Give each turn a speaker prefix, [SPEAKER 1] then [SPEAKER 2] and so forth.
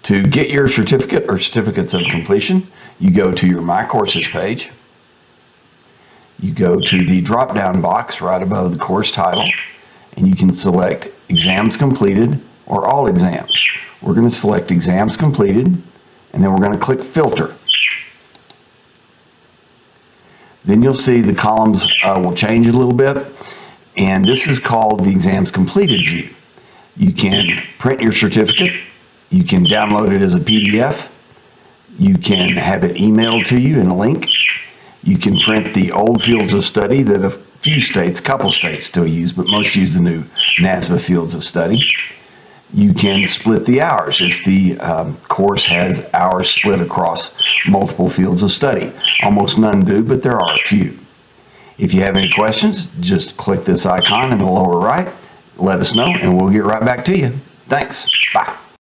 [SPEAKER 1] To get your certificate or certificates of completion, you go to your My Courses page. You go to the drop-down box right above the course title, and you can select exams completed or all exams. We're going to select exams completed, and then we're going to click filter. Then you'll see the columns will change a little bit, and this is called the exams completed view. You can print your certificate, you can download it as a PDF, you can have it emailed to you in a link, you can print the old fields of study that a few states, couple states still use, but most use the new NASBA fields of study. You can split the hours if the course has hours split across multiple fields of study. Almost none do, but there are a few. If you have any questions, just click this icon in the lower right, let us know, and we'll get right back to you. Thanks. Bye.